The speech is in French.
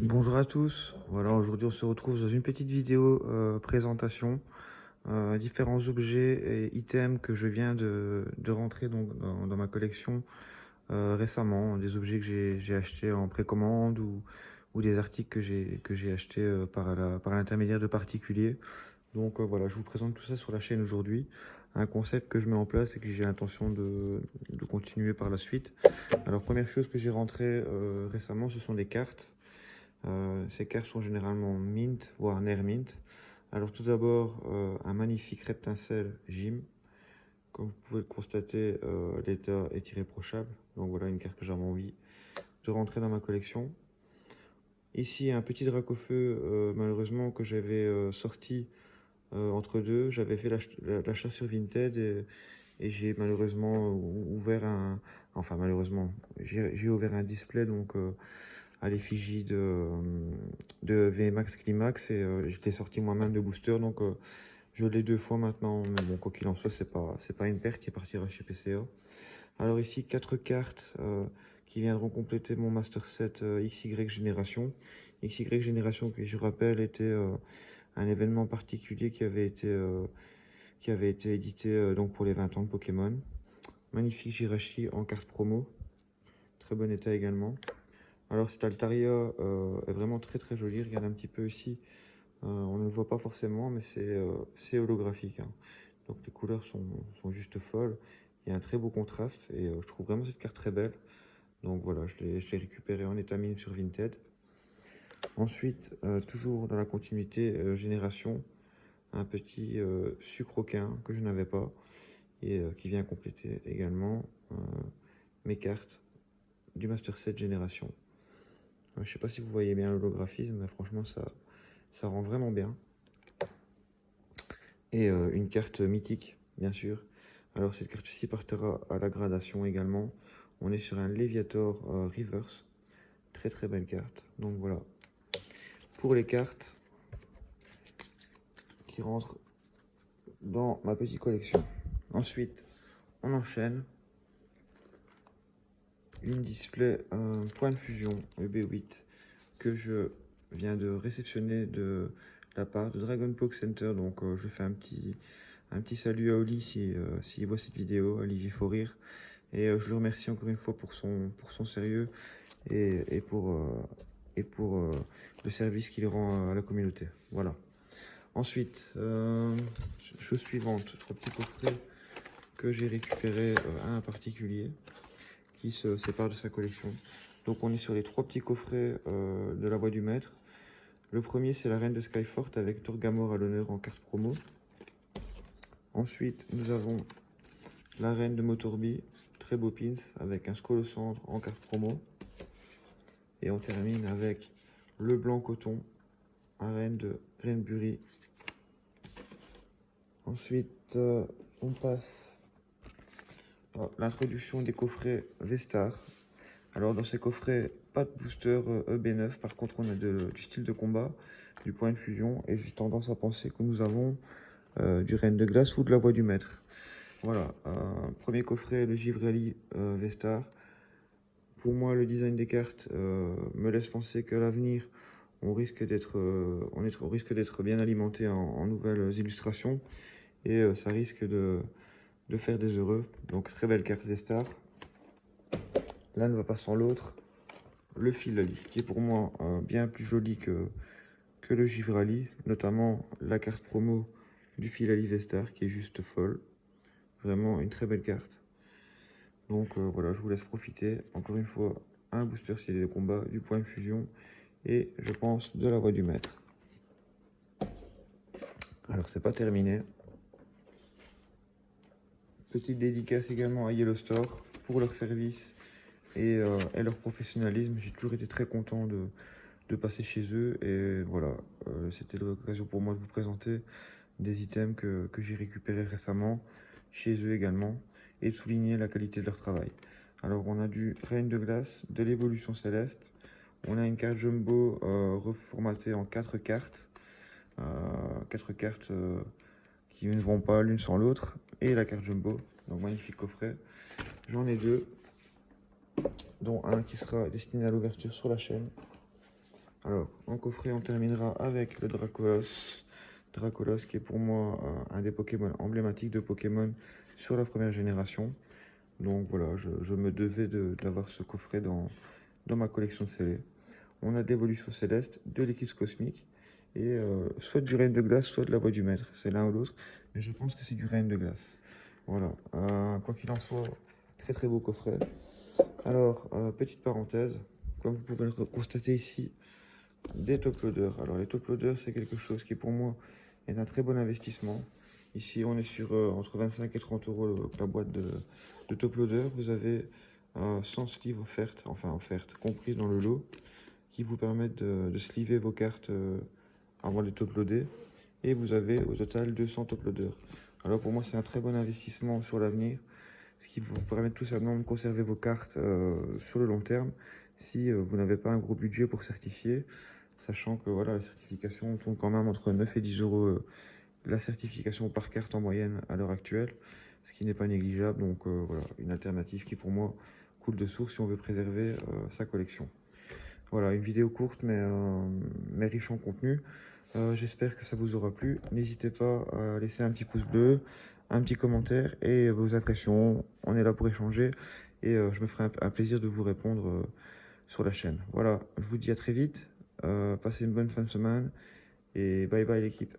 Bonjour à tous, voilà aujourd'hui on se retrouve dans une petite vidéo présentation, différents objets et items que je viens de rentrer donc, dans ma collection récemment, des objets que j'ai achetés en précommande ou des articles que j'ai achetés par l'intermédiaire de particuliers. Donc voilà, je vous présente tout ça sur la chaîne aujourd'hui, un concept que je mets en place et que j'ai l'intention de continuer par la suite. Alors première chose que j'ai rentré récemment, ce sont des cartes. Ces cartes sont généralement mint, voire near mint. Alors tout d'abord, un magnifique Reptincelle Gym. Comme vous pouvez le constater, l'état est irréprochable. Donc voilà une carte que j'avais envie de rentrer dans ma collection. Ici, un petit Dracofeu, malheureusement, que j'avais sorti entre deux. J'avais fait l'achat sur Vinted et j'ai malheureusement ouvert un... Enfin malheureusement, j'ai ouvert un display donc à l'effigie de VMAX Climax et je l'ai sorti moi-même de booster donc je l'ai deux fois maintenant, mais bon quoi qu'il en soit c'est pas une perte qui partira chez PCA. Alors ici quatre cartes qui viendront compléter mon Master Set XY Génération. XY Génération qui je rappelle était un événement particulier qui avait été édité donc pour les 20 ans de Pokémon. Magnifique Jirachi en carte promo, très bon état également. Alors cet Altaria est vraiment très joli, regarde un petit peu ici, on ne le voit pas forcément mais c'est holographique, hein. Donc les couleurs sont juste folles, il y a un très beau contraste et je trouve vraiment cette carte très belle. Donc voilà, je l'ai récupéré en état mine sur Vinted. Ensuite, toujours dans la continuité génération, un petit sucroquin que je n'avais pas et qui vient compléter également mes cartes du Master 7 génération. Je ne sais pas si vous voyez bien l'holographisme, mais franchement ça rend vraiment bien. Et une carte mythique, bien sûr. Alors cette carte-ci partira à la gradation également. On est sur un Léviator Reverse. Très belle carte. Donc voilà. Pour les cartes qui rentrent dans ma petite collection. Ensuite, on enchaîne. Une display point de fusion EB8 que je viens de réceptionner de la part de Dragon Poke Center. Donc je fais un petit salut à Oli s'il voit cette vidéo, Olivier Faurir. Et je le remercie encore une fois pour son sérieux et pour le service qu'il rend à la communauté. Voilà. Ensuite, chose suivante, trois petits coffrets que j'ai récupérés à un particulier qui se sépare de sa collection. Donc on est sur les trois petits coffrets de la voix du maître. Le premier c'est la reine de Skyfort avec Torgamor à l'honneur en carte promo. Ensuite nous avons la reine de Motorby, très beau pins avec un Scolossandre en carte promo. Et on termine avec le blanc coton, arène de Greenbury. Ensuite on passe à l'introduction des coffrets Vestar. Alors dans ces coffrets, pas de booster EB9, par contre on a du style de combat, du point de fusion, et j'ai tendance à penser que nous avons du Reine de Glace ou de la Voix du Maître. Voilà, premier coffret, le Givrelli Vestar. Pour moi, le design des cartes me laisse penser qu'à l'avenir, on risque d'être bien alimenté en nouvelles illustrations, et ça risque de faire des heureux. Donc très belle carte Vestar. L'un ne va pas sans l'autre. Le Filali, qui est pour moi bien plus joli que le Givrali, notamment la carte promo du Filali Vestar, qui est juste folle. Vraiment une très belle carte. Donc voilà, je vous laisse profiter. Encore une fois, un booster stylé de combat, du point de fusion, et je pense de la voix du maître. Alors c'est pas terminé. Petite dédicace également à Yellow Store pour leur service et leur professionnalisme. J'ai toujours été très content de passer chez eux et voilà, c'était l'occasion pour moi de vous présenter des items que j'ai récupérés récemment chez eux également et de souligner la qualité de leur travail. Alors on a du Reine de Glace, de l'évolution céleste, on a une carte jumbo reformatée en 4 cartes, 4 cartes qui ne vont pas l'une sans l'autre, et la carte jumbo, donc magnifique coffret. J'en ai deux, dont un qui sera destiné à l'ouverture sur la chaîne. Alors, en coffret, on terminera avec le Dracolos. Dracolos qui est pour moi un des Pokémon emblématiques de Pokémon sur la première génération. Donc voilà, je me devais d'avoir ce coffret dans ma collection de scellés. On a de l'évolution céleste, de l'éclipse cosmique, et soit du règne de glace, soit de la voix du maître. C'est l'un ou l'autre, mais je pense que c'est du règne de glace. Voilà, quoi qu'il en soit, très très beau coffret. Alors, petite parenthèse, comme vous pouvez le constater ici, des top loaders. Alors les top loaders, c'est quelque chose qui pour moi est un très bon investissement. Ici, on est sur entre 25 et 30 euros la boîte de top loader. Vous avez 100 sleeves offertes, comprises dans le lot, qui vous permettent de sleever vos cartes avant de les top loader. Et vous avez au total 200 top loaders. Alors pour moi, c'est un très bon investissement sur l'avenir, ce qui vous permet tout simplement de conserver vos cartes sur le long terme si vous n'avez pas un gros budget pour certifier, sachant que voilà, la certification tourne quand même entre 9 et 10 euros la certification par carte en moyenne à l'heure actuelle, ce qui n'est pas négligeable. Donc voilà, une alternative qui pour moi coule de source si on veut préserver sa collection. Voilà, une vidéo courte mais riche en contenu. J'espère que ça vous aura plu. N'hésitez pas à laisser un petit pouce bleu, un petit commentaire et vos impressions. On est là pour échanger et je me ferai un plaisir de vous répondre sur la chaîne. Voilà, je vous dis à très vite. Passez une bonne fin de semaine et bye bye l'équipe.